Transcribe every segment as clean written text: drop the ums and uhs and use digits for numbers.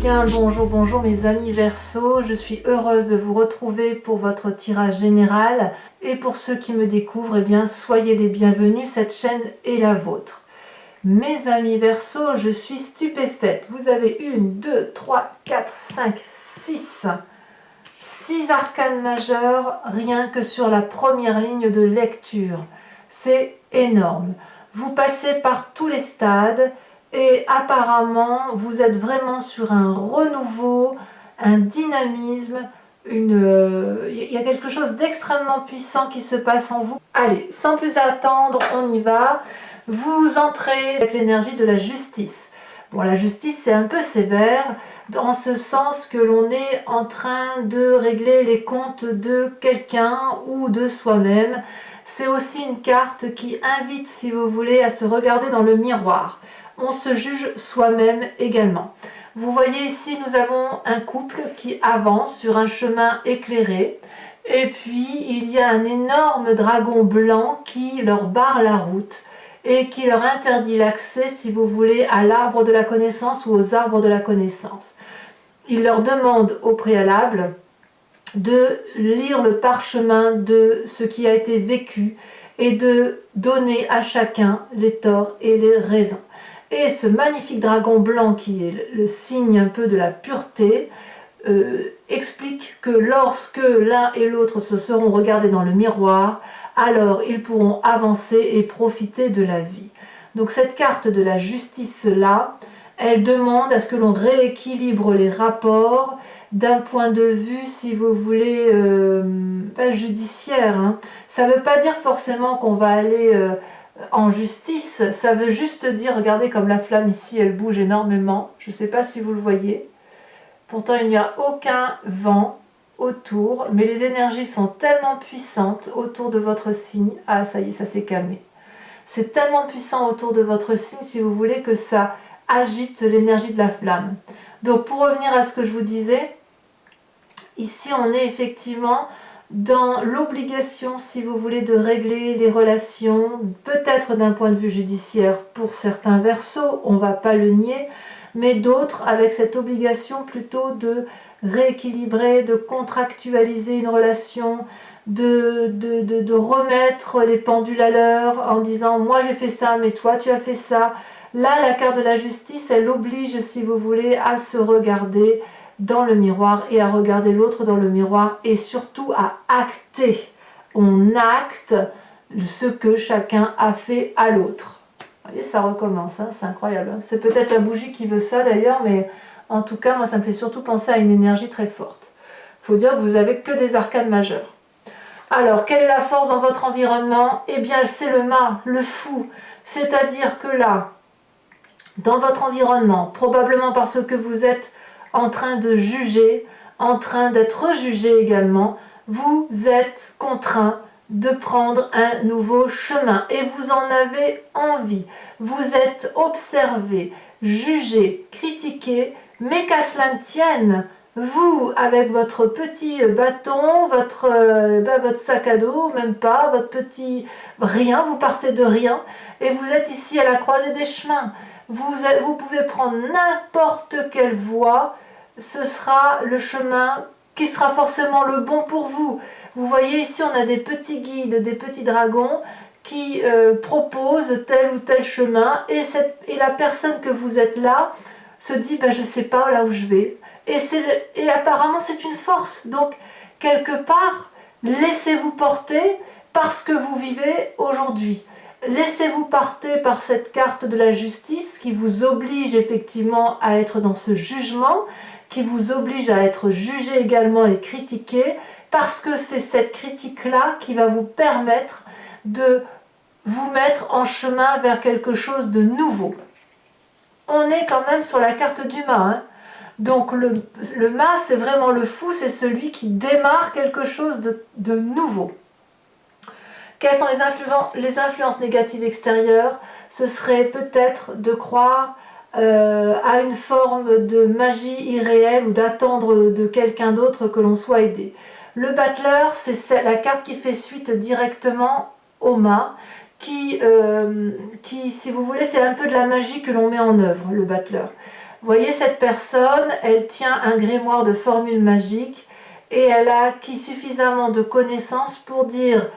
bien, bonjour mes amis Verseau, je suis heureuse de vous retrouver pour votre tirage général. Et pour ceux qui me découvrent, eh bien, soyez les bienvenus, cette chaîne est la vôtre. Mes amis Verseau, je suis stupéfaite. Vous avez 1, 2, 3, 4, 5, 6 arcanes majeures, rien que sur la première ligne de lecture. C'est énorme. Vous passez par tous les stades. Et apparemment, vous êtes vraiment sur un renouveau, un dynamisme, il y a quelque chose d'extrêmement puissant qui se passe en vous. Allez, sans plus attendre, on y va. Vous entrez avec l'énergie de la justice. Bon, la justice, c'est un peu sévère, dans ce sens que l'on est en train de régler les comptes de quelqu'un ou de soi-même. C'est aussi une carte qui invite, si vous voulez, à se regarder dans le miroir. On se juge soi-même également. Vous voyez ici, nous avons un couple qui avance sur un chemin éclairé. Et puis, il y a un énorme dragon blanc qui leur barre la route et qui leur interdit l'accès, si vous voulez, à l'arbre de la connaissance ou aux arbres de la connaissance. Il leur demande au préalable de lire le parchemin de ce qui a été vécu et de donner à chacun les torts et les raisons. Et ce magnifique dragon blanc qui est le signe un peu de la pureté explique que lorsque l'un et l'autre se seront regardés dans le miroir, alors ils pourront avancer et profiter de la vie. Donc cette carte de la justice là, elle demande à ce que l'on rééquilibre les rapports d'un point de vue, si vous voulez, pas judiciaire. Hein. Ça ne veut pas dire forcément qu'on va aller en justice, ça veut juste dire, regardez comme la flamme ici, elle bouge énormément. Je ne sais pas si vous le voyez. Pourtant, il n'y a aucun vent autour, mais les énergies sont tellement puissantes autour de votre signe. Ah, ça y est, ça s'est calmé. C'est tellement puissant autour de votre signe, si vous voulez, que ça agite l'énergie de la flamme. Donc, pour revenir à ce que je vous disais, ici, on est effectivement dans l'obligation, si vous voulez, de régler les relations, peut-être d'un point de vue judiciaire pour certains Verseaux, on ne va pas le nier, mais d'autres avec cette obligation plutôt de rééquilibrer, de contractualiser une relation, de remettre les pendules à l'heure en disant « moi j'ai fait ça, mais toi tu as fait ça ». Là, la carte de la justice, elle oblige, si vous voulez, à se regarder dans le miroir et à regarder l'autre dans le miroir et surtout à acter. On acte ce que chacun a fait à l'autre. Vous voyez, ça recommence, hein, c'est incroyable. C'est peut-être la bougie qui veut ça d'ailleurs, mais en tout cas, moi, ça me fait surtout penser à une énergie très forte. Il faut dire que vous n'avez que des arcanes majeures. Alors, quelle est la force dans votre environnement? Eh bien, c'est le mât, le fou. C'est-à-dire que là, dans votre environnement, probablement parce que vous êtes en train de juger, en train d'être jugé également, vous êtes contraint de prendre un nouveau chemin et vous en avez envie. Vous êtes observé, jugé, critiqué, mais qu'à cela ne tienne, vous, avec votre petit bâton, votre sac à dos, même pas, votre petit rien, vous partez de rien et vous êtes ici à la croisée des chemins. Vous pouvez prendre n'importe quelle voie, ce sera le chemin qui sera forcément le bon pour vous. Vous voyez ici, on a des petits guides, des petits dragons qui proposent tel ou tel chemin et la personne que vous êtes là se dit ben, « je ne sais pas là où je vais ». Et apparemment, c'est une force. Donc, quelque part, laissez-vous porter parce que vous vivez aujourd'hui. Laissez-vous porter par cette carte de la justice qui vous oblige effectivement à être dans ce jugement, qui vous oblige à être jugé également et critiqué, parce que c'est cette critique-là qui va vous permettre de vous mettre en chemin vers quelque chose de nouveau. On est quand même sur la carte du mât, hein. Donc le mât, c'est vraiment le fou, c'est celui qui démarre quelque chose de nouveau. Quelles sont les influences négatives extérieures? Ce serait peut-être de croire à une forme de magie irréelle ou d'attendre de quelqu'un d'autre que l'on soit aidé. Le battleur, c'est la carte qui fait suite directement au mât, qui, si vous voulez, c'est un peu de la magie que l'on met en œuvre, le battleur. Vous voyez, cette personne, elle tient un grimoire de formules magiques et elle a acquis suffisamment de connaissances pour dire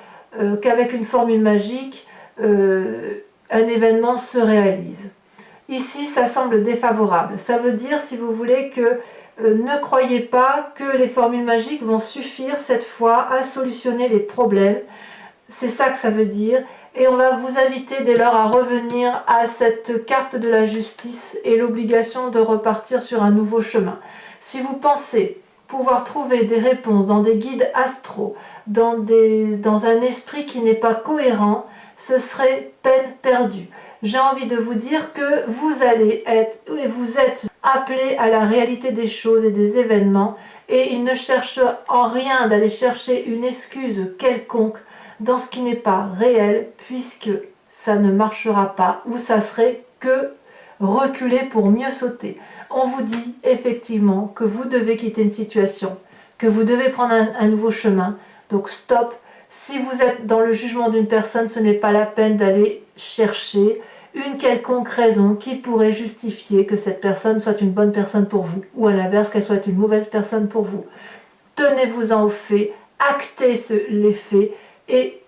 qu'avec une formule magique, un événement se réalise. Ici, ça semble défavorable. Ça veut dire, si vous voulez, que ne croyez pas que les formules magiques vont suffire cette fois à solutionner les problèmes. C'est ça que ça veut dire. Et on va vous inviter dès lors à revenir à cette carte de la justice et l'obligation de repartir sur un nouveau chemin. Si vous pensez pouvoir trouver des réponses dans des guides astraux, dans un esprit qui n'est pas cohérent, ce serait peine perdue. J'ai envie de vous dire que vous êtes appelé à la réalité des choses et des événements, et il ne cherche en rien d'aller chercher une excuse quelconque dans ce qui n'est pas réel, puisque ça ne marchera pas, ou ça serait que reculer pour mieux sauter. On vous dit effectivement que vous devez quitter une situation, que vous devez prendre un nouveau chemin, donc stop. Si vous êtes dans le jugement d'une personne, ce n'est pas la peine d'aller chercher une quelconque raison qui pourrait justifier que cette personne soit une bonne personne pour vous, ou à l'inverse, qu'elle soit une mauvaise personne pour vous. Tenez-vous-en aux faits, actez les faits, et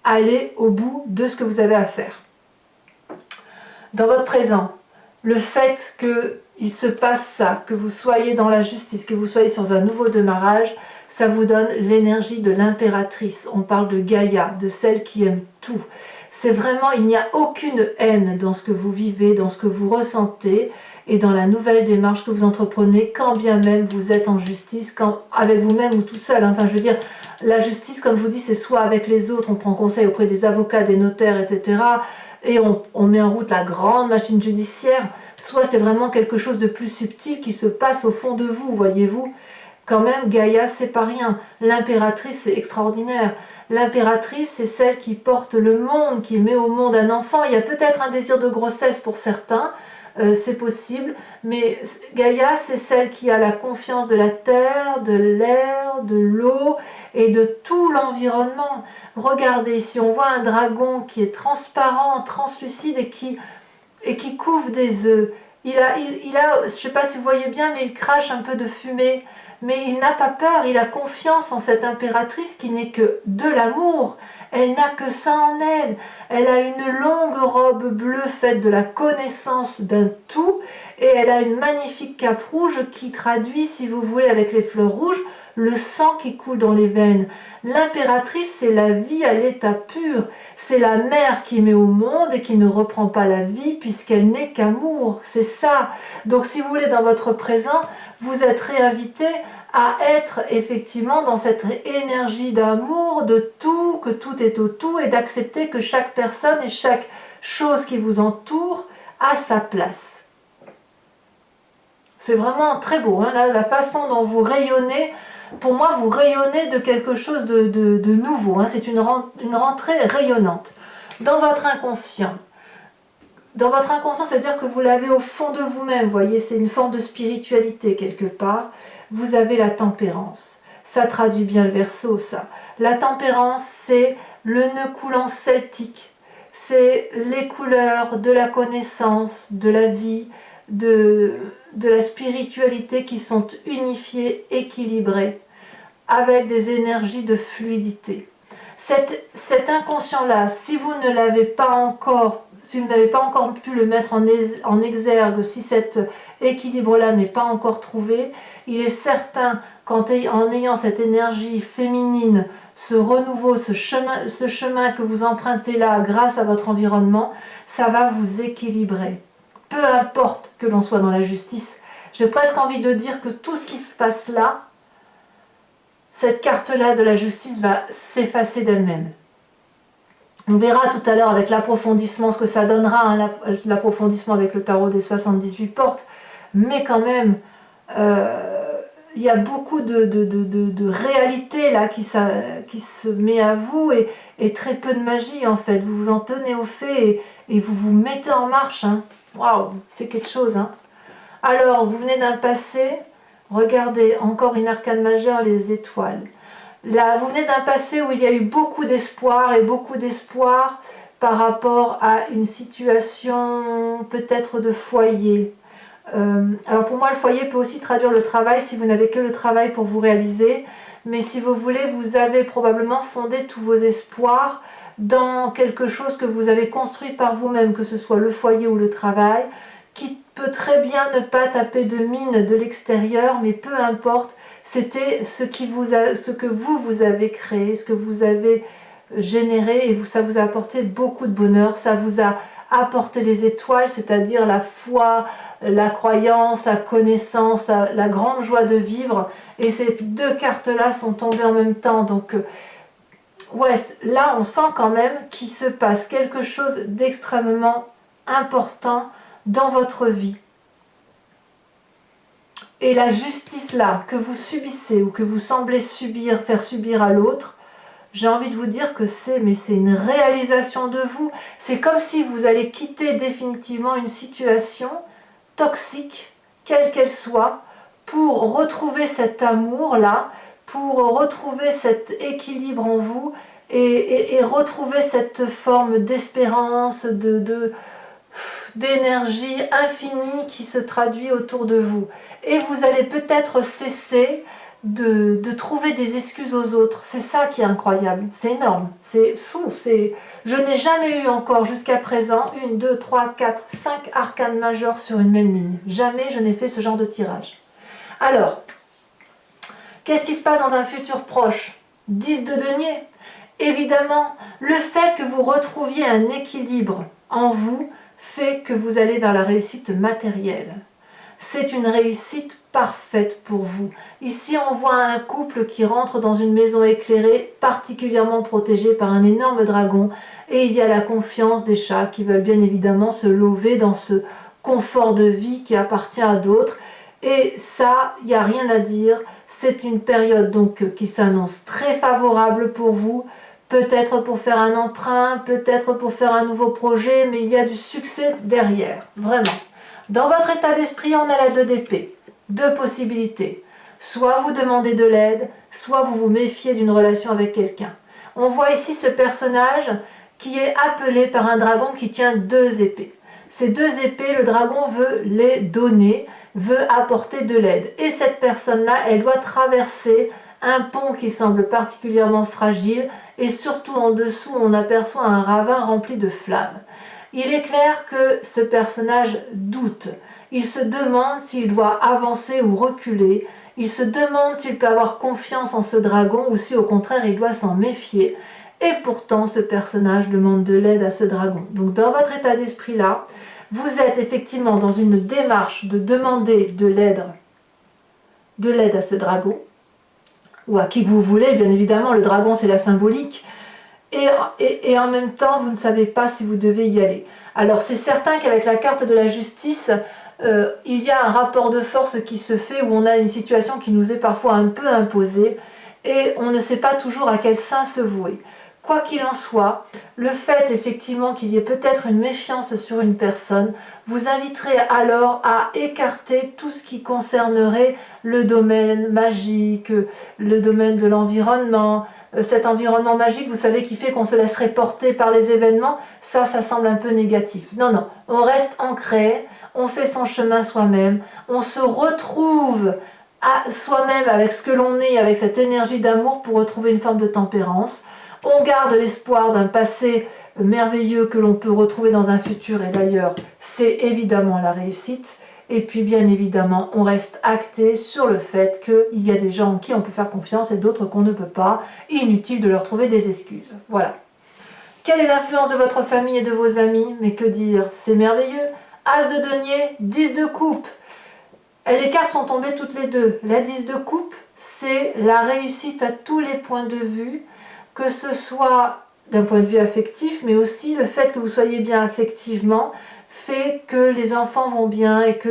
allez au bout de ce que vous avez à faire. Dans votre présent, le fait qu'il se passe ça, que vous soyez dans la justice, que vous soyez sur un nouveau démarrage, ça vous donne l'énergie de l'impératrice. On parle de Gaïa, de celle qui aime tout. C'est vraiment, il n'y a aucune haine dans ce que vous vivez, dans ce que vous ressentez et dans la nouvelle démarche que vous entreprenez, quand bien même vous êtes en justice, avec vous-même ou tout seul. Enfin, je veux dire, la justice, comme je vous dis, c'est soit avec les autres, on prend conseil auprès des avocats, des notaires, etc. et on met en route la grande machine judiciaire, soit c'est vraiment quelque chose de plus subtil qui se passe au fond de vous, voyez-vous. Quand même, Gaïa, c'est pas rien. L'impératrice, c'est extraordinaire. L'impératrice, c'est celle qui porte le monde, qui met au monde un enfant. Il y a peut-être un désir de grossesse pour certains, c'est possible, mais Gaïa, c'est celle qui a la confiance de la terre, de l'air, de l'eau et de tout l'environnement. Regardez, ici on voit un dragon qui est transparent, translucide et qui couvre des œufs. Il a, je ne sais pas si vous voyez bien, mais il crache un peu de fumée. Mais il n'a pas peur, il a confiance en cette impératrice qui n'est que de l'amour. Elle n'a que ça en elle. Elle a une longue robe bleue faite de la connaissance d'un tout, et elle a une magnifique cape rouge qui traduit, si vous voulez, avec les fleurs rouges, le sang qui coule dans les veines. L'impératrice, c'est la vie à l'état pur. C'est la mère qui met au monde et qui ne reprend pas la vie puisqu'elle n'est qu'amour. C'est ça. Donc si vous voulez, dans votre présent, vous êtes réinvité à être effectivement dans cette énergie d'amour, de tout, que tout est au tout, et d'accepter que chaque personne et chaque chose qui vous entoure a sa place. C'est vraiment très beau, hein, la façon dont vous rayonnez. Pour moi, vous rayonnez de quelque chose de nouveau, hein. C'est une rentrée rayonnante. Dans votre inconscient, c'est-à-dire que vous l'avez au fond de vous-même, vous voyez, c'est une forme de spiritualité quelque part. Vous avez la tempérance. Ça traduit bien le Verseau, ça. La tempérance, c'est le nœud coulant celtique. C'est les couleurs de la connaissance, de la vie, de la spiritualité qui sont unifiées, équilibrées, avec des énergies de fluidité. Cet inconscient-là, si vous n'avez pas encore pu le mettre en exergue, si cet équilibre-là n'est pas encore trouvé, il est certain qu'en ayant cette énergie féminine, ce renouveau, ce chemin que vous empruntez là grâce à votre environnement, ça va vous équilibrer. Peu importe que l'on soit dans la justice, j'ai presque envie de dire que tout ce qui se passe là, cette carte-là de la justice va s'effacer d'elle-même. On verra tout à l'heure avec l'approfondissement ce que ça donnera, hein, l'approfondissement avec le tarot des 78 portes, mais quand même, il y a beaucoup de réalité là qui se met à vous et très peu de magie en fait. Vous vous en tenez au fait et vous vous mettez en marche. Hein. Waouh, c'est quelque chose. Hein. Alors, vous venez d'un passé, regardez, encore une arcane majeure, les étoiles. Là, vous venez d'un passé où il y a eu beaucoup d'espoir par rapport à une situation peut-être de foyer, Alors pour moi, le foyer peut aussi traduire le travail si vous n'avez que le travail pour vous réaliser. Mais si vous voulez, vous avez probablement fondé tous vos espoirs dans quelque chose que vous avez construit par vous-même, que ce soit le foyer ou le travail, qui peut très bien ne pas taper de mine de l'extérieur, mais peu importe, c'était ce que vous avez créé, ce que vous avez généré, et ça vous a apporté beaucoup de bonheur, ça vous a apporté les étoiles, c'est-à-dire la foi, la croyance, la connaissance, la grande joie de vivre, et ces deux cartes-là sont tombées en même temps, donc ouais, là on sent quand même qu'il se passe quelque chose d'extrêmement important dans votre vie. Et la justice là, que vous subissez ou que vous semblez faire subir à l'autre, j'ai envie de vous dire que c'est une réalisation de vous. C'est comme si vous allez quitter définitivement une situation toxique, quelle qu'elle soit, pour retrouver cet amour-là, pour retrouver cet équilibre en vous et retrouver cette forme d'espérance, d'énergie infinie qui se traduit autour de vous. Et vous allez peut-être cesser de trouver des excuses aux autres. C'est ça qui est incroyable, c'est énorme, c'est fou. Je n'ai jamais eu encore jusqu'à présent 1, 2, 3, 4, 5 arcanes majeures sur une même ligne. Jamais je n'ai fait ce genre de tirage. Alors, qu'est-ce qui se passe dans un futur proche? 10 de denier. Évidemment, le fait que vous retrouviez un équilibre en vous fait que vous allez vers la réussite matérielle. C'est une réussite parfaite pour vous. Ici, on voit un couple qui rentre dans une maison éclairée, particulièrement protégée par un énorme dragon, et il y a la confiance des chats qui veulent bien évidemment se lever dans ce confort de vie qui appartient à d'autres. Et ça, il n'y a rien à dire. C'est une période donc qui s'annonce très favorable pour vous. Peut-être pour faire un emprunt, peut-être pour faire un nouveau projet, mais il y a du succès derrière, vraiment. Dans votre état d'esprit, on a la 2 d'épée. 2 possibilités. Soit vous demandez de l'aide, soit vous vous méfiez d'une relation avec quelqu'un. On voit ici ce personnage qui est appelé par un dragon qui tient 2 épées. Ces 2 épées, le dragon veut les donner, veut apporter de l'aide. Et cette personne-là, elle doit traverser un pont qui semble particulièrement fragile, et surtout en dessous, on aperçoit un ravin rempli de flammes. Il est clair que ce personnage doute. Il se demande s'il doit avancer ou reculer. Il se demande s'il peut avoir confiance en ce dragon ou si au contraire il doit s'en méfier. Et pourtant, ce personnage demande de l'aide à ce dragon. Donc dans votre état d'esprit là, vous êtes effectivement dans une démarche de demander de l'aide à ce dragon, ou à qui que vous voulez, bien évidemment, le dragon c'est la symbolique, et en même temps vous ne savez pas si vous devez y aller. Alors c'est certain qu'avec la carte de la justice, il y a un rapport de force qui se fait où on a une situation qui nous est parfois un peu imposée et on ne sait pas toujours à quel sein se vouer. Quoi qu'il en soit, le fait effectivement qu'il y ait peut-être une méfiance sur une personne vous inviterait alors à écarter tout ce qui concernerait le domaine magique, le domaine de l'environnement, cet environnement magique, vous savez, qui fait qu'on se laisserait porter par les événements, ça semble un peu négatif. Non, non, on reste ancré, on fait son chemin soi-même, on se retrouve à soi-même avec ce que l'on est, avec cette énergie d'amour pour retrouver une forme de tempérance. On garde l'espoir d'un passé merveilleux que l'on peut retrouver dans un futur, et d'ailleurs, c'est évidemment la réussite. Et puis, bien évidemment, on reste acté sur le fait qu'il y a des gens en qui on peut faire confiance et d'autres qu'on ne peut pas. Inutile de leur trouver des excuses. Voilà. Quelle est l'influence de votre famille et de vos amis? Mais que dire? C'est merveilleux. As de denier, 10 de coupe. Les cartes sont tombées toutes les deux. La 10 de coupe, c'est la réussite à tous les points de vue, que ce soit d'un point de vue affectif, mais aussi le fait que vous soyez bien affectivement fait que les enfants vont bien et que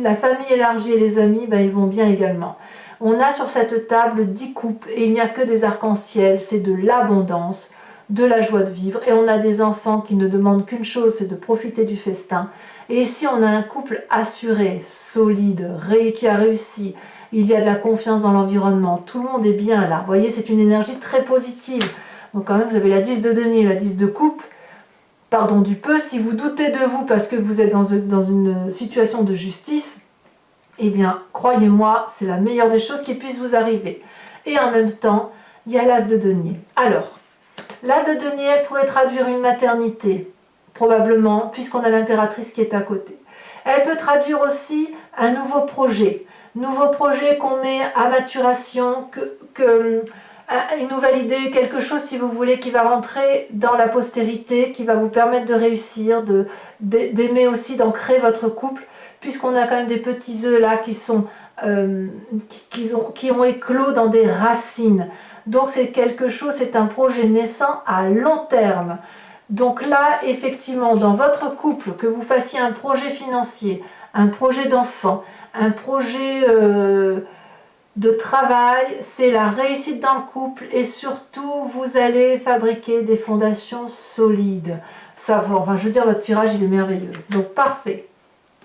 la famille élargie et les amis, ils vont bien également. On a sur cette table 10 coupes et il n'y a que des arcs-en-ciel, c'est de l'abondance, de la joie de vivre, et on a des enfants qui ne demandent qu'une chose, c'est de profiter du festin. Et ici on a un couple assuré, solide, qui a réussi. Il y a de la confiance dans l'environnement, tout le monde est bien là. Vous voyez, c'est une énergie très positive. Donc quand même, vous avez la 10 de denier, la 10 de coupe. pardon du peu, si vous doutez de vous parce que vous êtes dans une situation de justice, eh bien, croyez-moi, c'est la meilleure des choses qui puisse vous arriver. Et en même temps, il y a l'as de denier. Alors, l'as de denier, elle pourrait traduire une maternité, probablement, puisqu'on a l'impératrice qui est à côté. Elle peut traduire aussi un nouveau projet qu'on met à maturation, une nouvelle idée, quelque chose, si vous voulez, qui va rentrer dans la postérité, qui va vous permettre de réussir, d'aimer aussi, d'ancrer votre couple, puisqu'on a quand même des petits œufs là qui ont éclos dans des racines. Donc c'est quelque chose, c'est un projet naissant à long terme. Donc là, effectivement, dans votre couple, que vous fassiez un projet financier, un projet d'enfant, un projet de travail, c'est la réussite dans le couple et surtout, vous allez fabriquer des fondations solides. Ça, enfin, je veux dire, votre tirage, il est merveilleux. Donc parfait.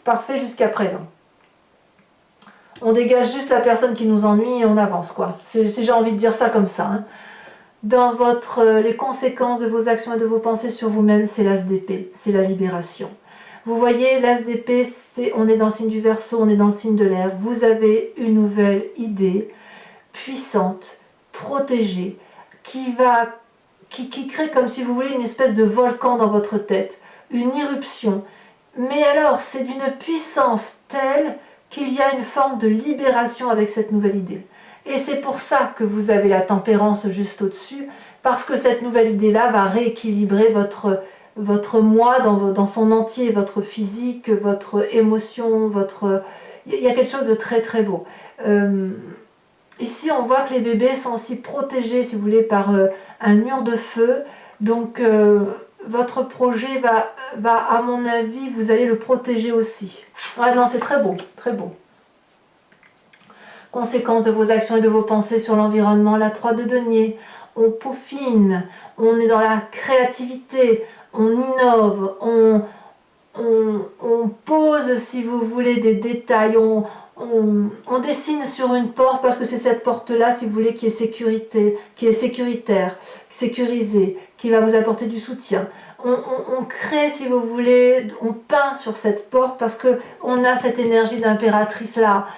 Parfait jusqu'à présent. On dégage juste la personne qui nous ennuie et on avance, quoi. Si j'ai envie de dire ça comme ça. Hein. Dans les conséquences de vos actions et de vos pensées sur vous-même, c'est l'as d'épée, c'est la libération. Vous voyez, l'as d'épée, on est dans le signe du Verseau, on est dans le signe de l'air. Vous avez une nouvelle idée puissante, protégée, qui crée comme si vous voulez une espèce de volcan dans votre tête, une irruption. Mais alors, c'est d'une puissance telle qu'il y a une forme de libération avec cette nouvelle idée. Et c'est pour ça que vous avez la tempérance juste au-dessus, parce que cette nouvelle idée-là va rééquilibrer votre moi dans son entier, votre physique, votre émotion, il y a quelque chose de très très beau. Ici, on voit que les bébés sont aussi protégés, si vous voulez, par un mur de feu. Donc, votre projet va, à mon avis, vous allez le protéger aussi. Ah non, c'est très beau, très beau. Conséquences de vos actions et de vos pensées sur l'environnement, la 3 de denier. On peaufine, on est dans la créativité, on innove, on pose, si vous voulez, des détails, on dessine sur une porte parce que c'est cette porte-là, si vous voulez, qui est sécuritaire, sécurisée, qui va vous apporter du soutien. On crée, si vous voulez, on peint sur cette porte parce qu'on a cette énergie d'impératrice là.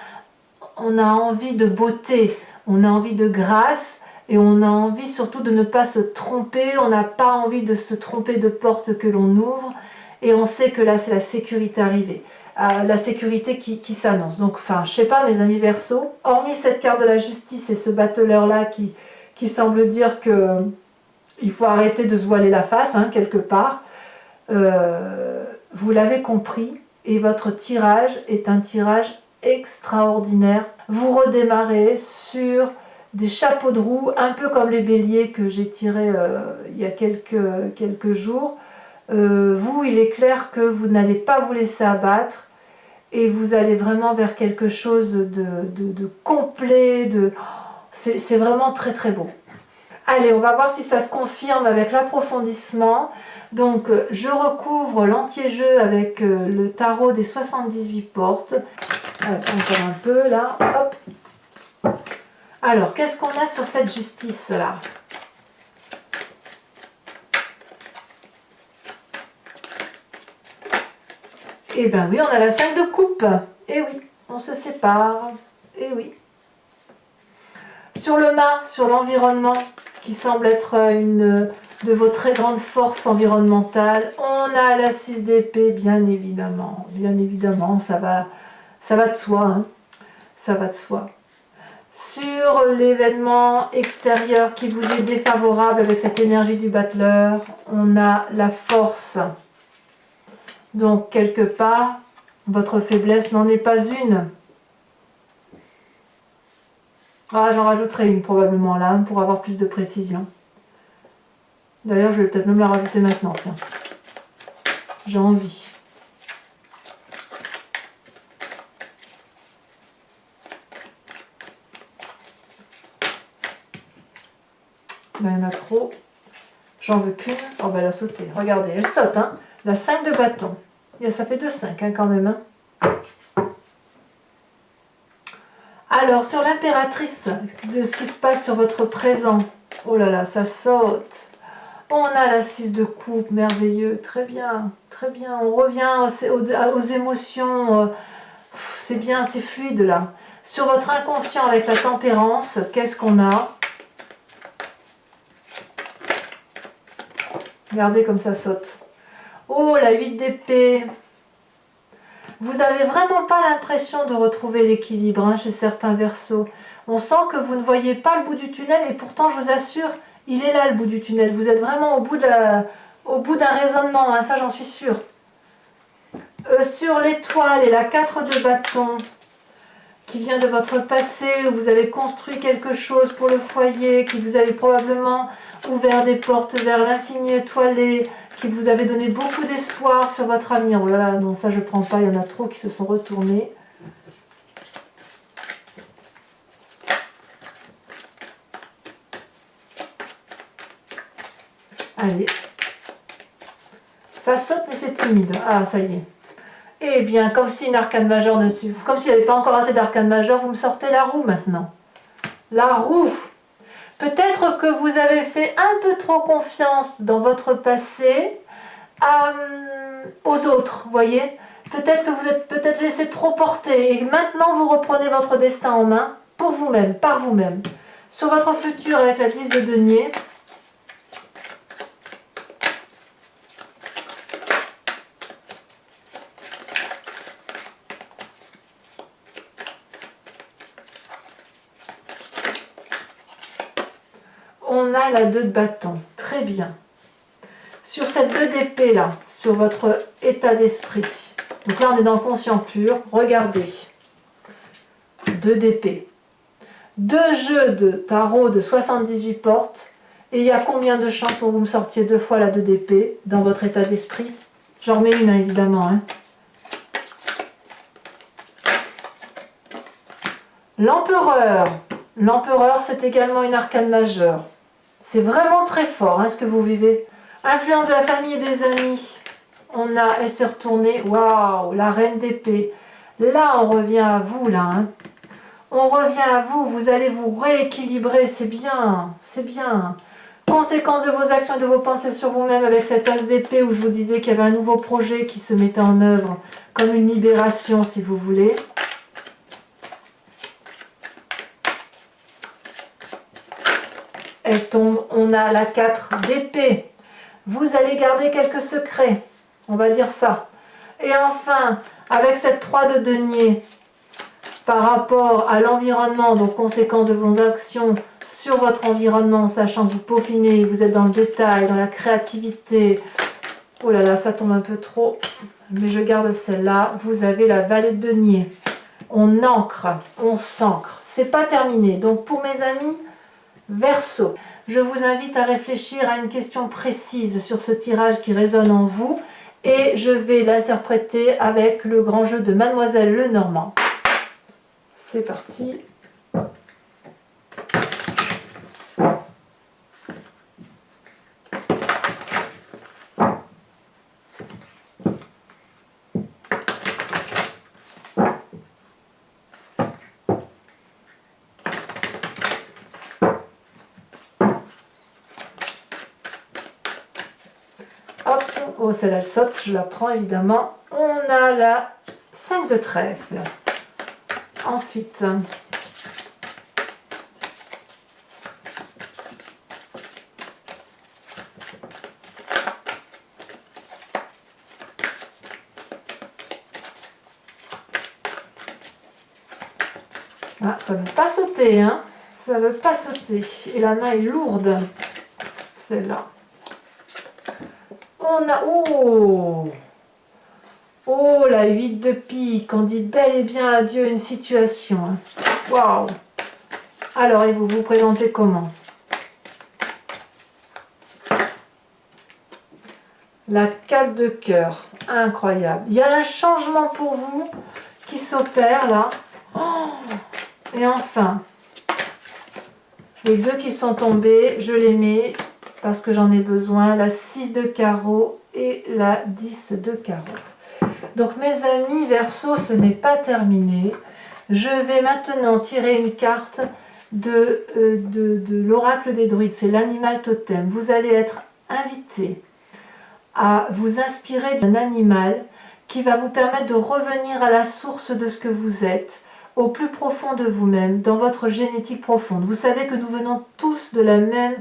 On a envie de beauté, on a envie de grâce et on a envie surtout de ne pas se tromper. On n'a pas envie de se tromper de porte que l'on ouvre et on sait que là c'est la sécurité arrivée. La sécurité qui s'annonce. Donc, enfin, je sais pas, mes amis Verseau, hormis cette carte de la justice et ce battleur-là qui semble dire que il faut arrêter de se voiler la face, hein, quelque part, vous l'avez compris, et votre tirage est un tirage extraordinaire. Vous redémarrez sur des chapeaux de roue, un peu comme les béliers que j'ai tirés il y a quelques jours. Vous, il est clair que vous n'allez pas vous laisser abattre et vous allez vraiment vers quelque chose de complet, c'est vraiment très très beau. Allez, on va voir si ça se confirme avec l'approfondissement. Donc, je recouvre l'entier-jeu avec le tarot des 78 portes. Encore un peu, là. Hop. Alors, qu'est-ce qu'on a sur cette justice-là ? Eh bien oui, on a la 5 de coupe. Eh oui, on se sépare. Eh oui. Sur le mât, sur l'environnement, qui semble être une de vos très grandes forces environnementales, on a la 6 d'épée, bien évidemment. Bien évidemment, ça va de soi. Hein. Ça va de soi. Sur l'événement extérieur qui vous est défavorable avec cette énergie du battleur, on a la force. Donc, quelque part, votre faiblesse n'en est pas une. Ah, j'en rajouterai une probablement là, pour avoir plus de précision. D'ailleurs, je vais peut-être même la rajouter maintenant, tiens. J'ai envie. Ben, il y en a trop. J'en veux qu'une. Oh, ben, elle a sauté. Regardez, elle saute, hein. La 5 de bâton. Ça fait 2-5 hein, quand même. Hein. Alors, sur l'impératrice, de ce qui se passe sur votre présent. Oh là là, ça saute. On a la 6 de coupe, merveilleux, très bien, très bien. On revient aux émotions, c'est bien, c'est fluide là. Sur votre inconscient avec la tempérance, qu'est-ce qu'on a? Regardez comme ça saute. Oh, la 8 d'épée. Vous n'avez vraiment pas l'impression de retrouver l'équilibre hein, chez certains Verseaux. On sent que vous ne voyez pas le bout du tunnel et pourtant, je vous assure, il est là le bout du tunnel. Vous êtes vraiment au bout d'un raisonnement, hein, ça j'en suis sûre. Sur l'étoile et la 4 de bâton, qui vient de votre passé, où vous avez construit quelque chose pour le foyer, qui vous avez probablement ouvert des portes vers l'infini étoilé, qui vous avait donné beaucoup d'espoir sur votre avenir. Oh là là, non, ça je prends pas, il y en a trop qui se sont retournés. Allez. Ça saute, mais c'est timide. Ah, ça y est. Eh bien, comme si une arcane majeure ne suffit, comme s'il n'y avait pas encore assez d'arcane majeure, vous me sortez la roue maintenant. La roue. Peut-être que vous avez fait un peu trop confiance dans votre passé aux autres, voyez. Peut-être que vous êtes peut-être laissé trop porter et maintenant vous reprenez votre destin en main pour vous-même, par vous-même. Sur votre futur avec la 10 de denier, on a la 2 de bâton. Très bien. Sur cette 2 d'épée là, sur votre état d'esprit. Donc là, on est dans le conscient pur. Regardez. 2 d'épée. 2 jeux de tarot de 78 portes. Et il y a combien de chances pour que vous me sortiez 2 fois la 2 d'épée dans votre état d'esprit? J'en remets une, hein, évidemment. Hein. L'empereur. L'empereur, c'est également une arcane majeure. C'est vraiment très fort hein, ce que vous vivez. Influence de la famille et des amis. On a, elle s'est retournée. Waouh, la reine d'épée. Là, on revient à vous, là. Hein. On revient à vous. Vous allez vous rééquilibrer. C'est bien. C'est bien. Conséquence de vos actions et de vos pensées sur vous-même avec cette as d'épée où je vous disais qu'il y avait un nouveau projet qui se mettait en œuvre. Comme une libération, si vous voulez. Elle tombe. On a la 4 d'épée. Vous allez garder quelques secrets, on va dire ça. Et enfin, avec cette 3 de denier, par rapport à l'environnement, donc conséquence de vos actions sur votre environnement, sachant que vous peaufinez, vous êtes dans le détail, dans la créativité. Oh là là, ça tombe un peu trop, mais je garde celle-là. Vous avez la vallée de denier. On ancre, on s'ancre. C'est pas terminé. Donc pour mes amis, Verseau. Je vous invite à réfléchir à une question précise sur ce tirage qui résonne en vous et je vais l'interpréter avec le grand jeu de Mademoiselle Lenormand. C'est parti. Hop, oh celle-là elle saute, je la prends évidemment. On a la 5 de trèfle. Ensuite, ah, ça ne veut pas sauter, hein. Ça ne veut pas sauter. Et la main est lourde, celle-là. On a... Oh! Oh, la 8 de pique. On dit bel et bien adieu à une situation. Hein. Waouh! Alors, et vous vous présentez comment? La 4 de cœur. Incroyable. Il y a un changement pour vous qui s'opère là. Oh! Et enfin, les 2 qui sont tombés, je les mets parce que j'en ai besoin. La 6 de carreau et la 10 de carreau. Donc mes amis Verseau, ce n'est pas terminé. Je vais maintenant tirer une carte de l'oracle des druides. C'est l'animal totem. Vous allez être inviter à vous inspirer d'un animal qui va vous permettre de revenir à la source de ce que vous êtes, au plus profond de vous-même, dans votre génétique profonde. Vous savez que nous venons tous de la même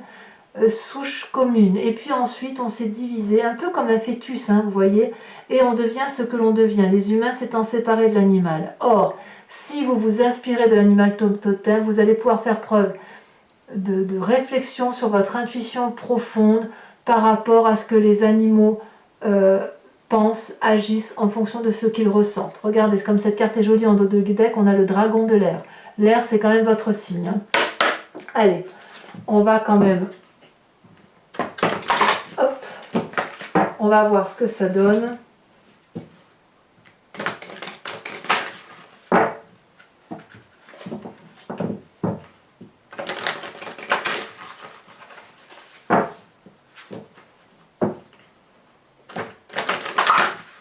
souche commune. Et puis ensuite, on s'est divisé, un peu comme un fœtus, hein, vous voyez, et on devient ce que l'on devient. Les humains s'étant séparés de l'animal. Or, si vous vous inspirez de l'animal totem, vous allez pouvoir faire preuve de réflexion sur votre intuition profonde par rapport à ce que les animaux pensent, agissent en fonction de ce qu'ils ressentent. Regardez, comme cette carte est jolie en dos de deck, on a le dragon de l'air. L'air, c'est quand même votre signe. Hein. Allez, on va quand même... Hop, on va voir ce que ça donne.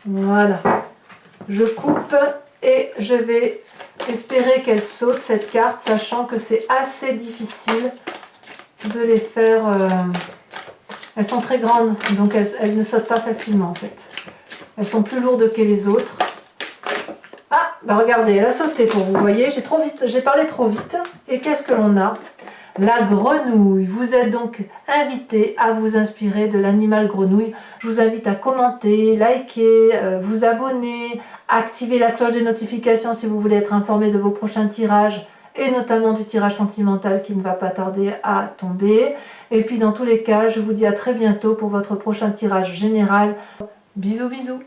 Voilà, je coupe et je vais espérer qu'elle saute cette carte, sachant que c'est assez difficile de les faire... Elles sont très grandes, donc elles ne sautent pas facilement en fait. Elles sont plus lourdes que les autres. Ah, bah regardez, elle a sauté pour vous, voyez, j'ai parlé trop vite. Et qu'est-ce que l'on a? La grenouille. Vous êtes donc invité à vous inspirer de l'animal grenouille. Je vous invite à commenter, liker, vous abonner, activer la cloche des notifications si vous voulez être informé de vos prochains tirages et notamment du tirage sentimental qui ne va pas tarder à tomber. Et puis dans tous les cas, je vous dis à très bientôt pour votre prochain tirage général. Bisous bisous.